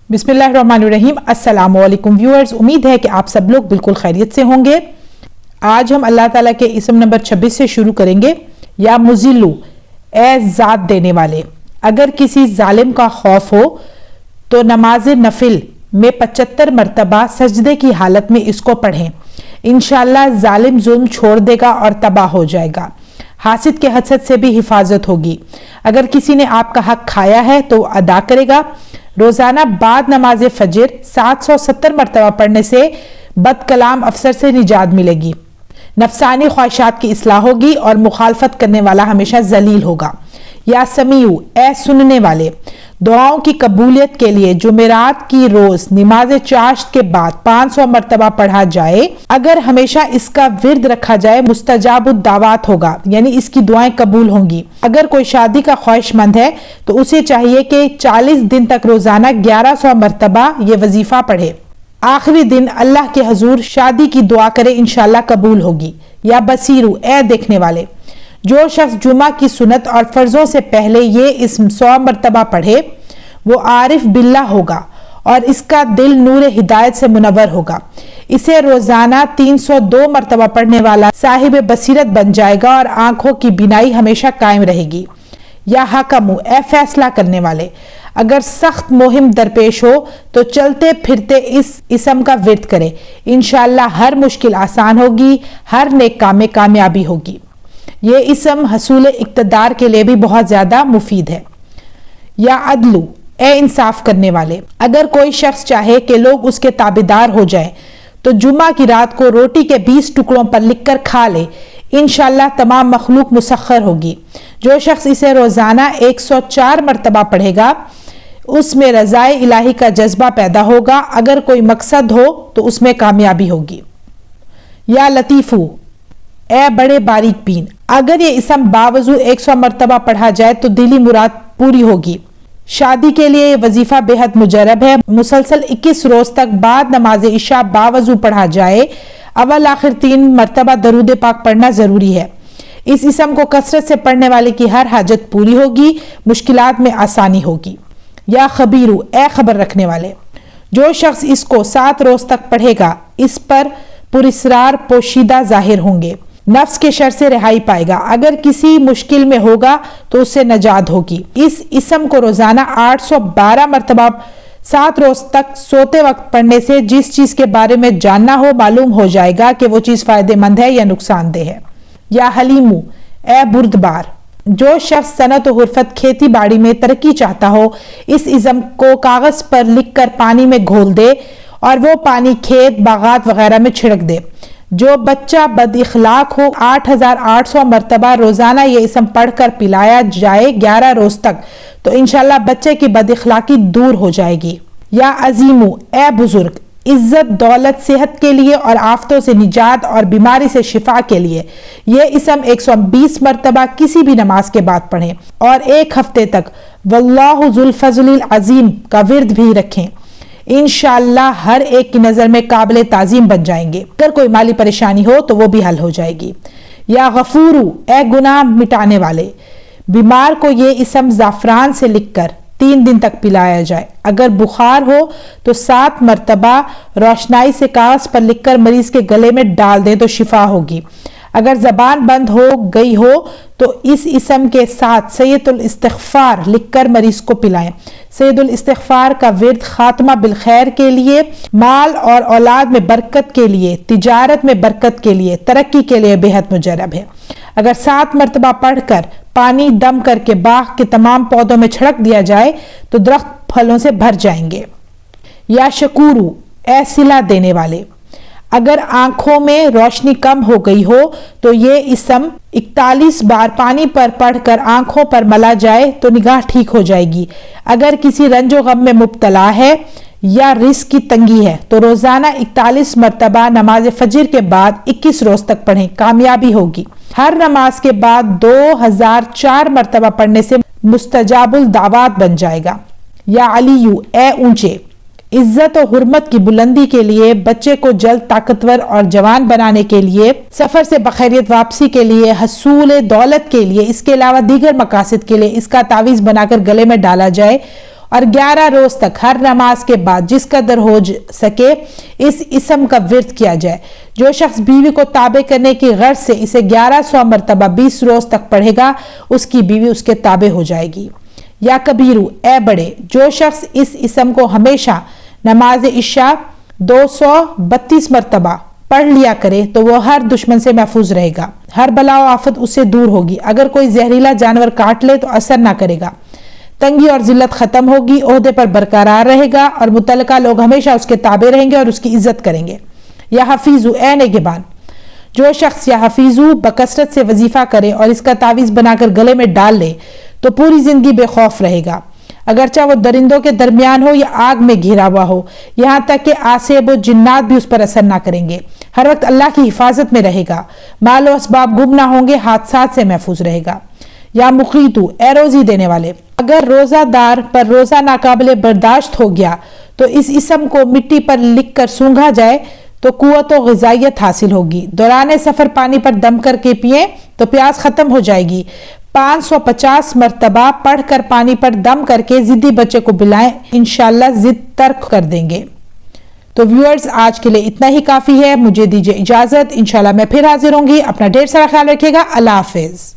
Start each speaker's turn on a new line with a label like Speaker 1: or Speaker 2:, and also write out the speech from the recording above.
Speaker 1: बिस्मिल्लाहिर्रहमानिर्रहीम। अस्सलाम वालेकुम व्यूअर्स, उम्मीद है कि आप सब लोग बिल्कुल खैरियत से होंगे। आज हम अल्लाह ताला के इस्म नंबर 26 से शुरू करेंगे। या मुजिल्लू, ए ज़ात देने वाले। अगर किसी जालिम का खौफ हो तो नमाज नफिल में 75 मरतबा सजदे की हालत में इसको पढ़ें। इंशाअल्लाह जालिम जुल्म छोड़ देगा और तबाह हो जाएगा। हासिद के हसद से भी हिफाजत होगी। अगर किसी ने आपका हक खाया है तो अदा करेगा। रोजाना बाद नमाज फजर 770 मरतबा पढ़ने से बदकलाम अफसर से निजात मिलेगी। नफसानी ख्वाहिशात की इस्लाह होगी और मुखालफत करने वाला हमेशा जलील होगा। या समीउ, ए सुनने वाले। दुआओं की कबूलियत के लिए जुमेरात की रोज नमाज चाश्त के बाद 500 मरतबा पढ़ा जाए। अगर हमेशा इसका विर्द रखा जाए मुस्तजाबुद दावात होगा, यानी इसकी दुआएं कबूल होंगी। अगर कोई शादी का ख्वाहिशमंद है तो उसे चाहिए कि 40 दिन तक रोजाना 1100 मरतबा ये वजीफा पढ़े। आखिरी दिन अल्लाह के हजूर शादी की दुआ करे, इंशाल्लाह कबूल होगी। या बसीरू, ए देखने वाले। जो शख्स जुमा की सुन्नत और फर्जों से पहले ये इस्म 100 मरतबा पढ़े वो आरिफ बिल्ला होगा और इसका दिल नूर हिदायत से मुनव्वर होगा। इसे रोजाना 302 मरतबा पढ़ने वाला साहिब बसीरत बन जाएगा और आंखों की बिनाई हमेशा कायम रहेगी। या हकमु, ए फैसला करने वाले। अगर सख्त मुहिम दरपेश हो तो चलते फिरते इस इस्म का विर्द करे। इंशाअल्लाह हर मुश्किल आसान होगी, हर नेक काम में कामयाबी होगी। ये इस्म हसूल इक्तदार के लिए भी बहुत ज्यादा मुफीद है। या अदलू, ए इंसाफ करने वाले। अगर कोई शख्स चाहे कि लोग उसके ताबेदार हो जाएं तो जुमा की रात को रोटी के 20 टुकड़ों पर लिखकर खा ले। इंशाअल्लाह तमाम मखलूक मुसख्खर होगी। जो शख्स इसे रोजाना 104 मरतबा पढ़ेगा उसमें रज़ाए इलाही का जज्बा पैदा होगा। अगर कोई मकसद हो तो उसमें कामयाबी होगी। या लतीफू, ए बड़े बारीक बीन। अगर ये इस्म बावजूद 100 मरतबा पढ़ा जाए तो दिली मुराद पूरी होगी। शादी के लिए ये वजीफा बेहद मुजरब है। मुसलसल 21 रोज तक बाद नमाज इशा बावजूद पढ़ा जाए। अव्वल आखिर 3 मरतबा दरूद पाक पढ़ना जरूरी है। इस इस्म को कसरत से पढ़ने वाले की हर हाजत पूरी होगी, मुश्किलात में आसानी होगी। या खबीरू, ए खबर रखने वाले। जो शख्स इसको 7 रोज तक पढ़ेगा इस पर पुरिसरार पोशीदा जाहिर होंगे। नफ्स के शर से रिहाई पाएगा। अगर किसी मुश्किल में होगा तो उससे नजात होगी। इस इस्म को रोजाना 812 मरतबा 7 रोज तक सोते वक्त पढ़ने से जिस चीज के बारे में जानना हो मालूम हो जाएगा कि वो चीज फायदेमंद है या नुकसानदेह है। या हलीमू, ए बुर्दबार। जो शख्स सनत और हुर्फत खेती बाड़ी में तरक्की चाहता हो इस इस्म को कागज पर लिखकर पानी में घोल दे और वो पानी खेत बागात वगैरह में छिड़क दे। जो बच्चा बद इखलाक हो 8800 मरतबा रोजाना ये इस्म पढ़कर पिलाया जाए 11 रोज तक तो इंशाल्लाह बच्चे की बद इखलाकी दूर हो जाएगी। या अजीमू, ए बुजुर्ग। इज्जत दौलत सेहत के लिए और आफतों से निजात और बीमारी से शिफा के लिए ये इस्म 120 मरतबा किसी भी नमाज के बाद पढ़ें और 1 हफ्ते तक वल्लाहु जुल फज़लिल अजीम का विर्द भी रखें। इंशाअल्लाह हर एक की नजर में काबिल ताजीम बन जाएंगे। अगर कोई माली परेशानी हो तो वो भी हल हो जाएगी। या गफूरू, ए गुनाह मिटाने वाले। बीमार को ये इस्म जाफरान से लिखकर 3 दिन तक पिलाया जाए। अगर बुखार हो तो 7 मरतबा रोशनाई से कागज पर लिखकर मरीज के गले में डाल दें तो शिफा होगी। अगर जबान बंद हो गई हो तो इस इस्म के साथ सैयदुल इस्तिग़फ़ार लिखकर मरीज को पिलाएं। सैयदुल इस्तिग़फ़ार का विर्द खात्मा बिल खैर के लिए, माल और औलाद में बरकत के लिए, तिजारत में बरकत के लिए, तरक्की के लिए बेहद मुजरब है। अगर 7 मरतबा पढ़कर पानी दम करके बाग के तमाम पौधों में छिड़क दिया जाए तो दरख्त फलों से भर जाएंगे। या शकूरू, ए सिला देने वाले। अगर आंखों में रोशनी कम हो गई हो तो ये इस्म 41 बार पानी पर पढ़कर आंखों पर मला जाए तो निगाह ठीक हो जाएगी। अगर किसी रंजो गम में मुब्तला है या रिस्क की तंगी है तो रोजाना 41 मरतबा नमाज फजर के बाद 21 रोज तक पढ़ें, कामयाबी होगी। हर नमाज के बाद 2004 मरतबा पढ़ने से मुस्तजाबुल दावात बन जाएगा। या अलीयू, ए ऊंचे। इज्जत और हुर्मत की बुलंदी के लिए, बच्चे को जल्द ताकतवर और जवान बनाने के लिए, सफर से बखैरियत वापसी के लिए, हसूल दौलत के लिए, इसके अलावा दीगर मकासद के लिए इसका तावीज़ बनाकर गले में डाला जाए اور 11 روز تک ہر نماز کے بعد جس قدر ہو سکے اس اسم کا ورد کیا جائے۔ جو شخص بیوی کو تابع کرنے کی غرض سے اسے 1100 مرتبہ 20 روز تک پڑھے گا اس کی بیوی اس کے تابع ہو جائے گی۔ یا کبیرو، اے بڑے، جو شخص اس اسم کو ہمیشہ نماز عشاء 232 مرتبہ پڑھ لیا کرے تو وہ ہر دشمن سے محفوظ رہے گا، ہر بلا و آفت اس سے دور ہوگی، اگر کوئی زہریلا جانور کاٹ لے تو اثر نہ کرے گا، تنگی اور ذلت ختم ہوگی، عہدے پر برقرار رہے گا اور متعلقہ لوگ ہمیشہ اس کے تابع رہیں گے اور اس کی عزت کریں گے۔ یا حفیظو، اے نگہبان، جو شخص یا حفیظو بکثرت سے وظیفہ کرے اور اس کا تعویذ بنا کر گلے میں ڈال لے تو پوری زندگی بے خوف رہے گا، اگرچہ وہ درندوں کے درمیان ہو یا آگ میں گھرا ہوا ہو، یہاں تک کہ آسیب و جنات بھی اس پر اثر نہ کریں گے، ہر وقت اللہ کی حفاظت میں رہے گا، مال و اسباب گم نہ ہوں گے، حادثات سے محفوظ رہے گا۔ یا مقیتو، اے روزی دینے والے، اگر روزہ دار پر روزہ ناقابل برداشت ہو گیا تو اس اسم کو مٹی پر لکھ کر سونگھا جائے تو قوت و غذائیت حاصل ہوگی، دوران سفر پانی پر دم کر کے پئیں تو پیاس ختم ہو جائے گی، 550 مرتبہ پڑھ کر پانی پر دم کر کے ضدی بچے کو بلائیں، انشاءاللہ ضد ترک کر دیں گے۔ تو ویورز، آج کے لیے اتنا ہی کافی ہے، مجھے دیجیے اجازت، انشاءاللہ میں پھر حاضر ہوں گی، اپنا ڈھیر سارا خیال رکھیے گا، اللہ حافظ۔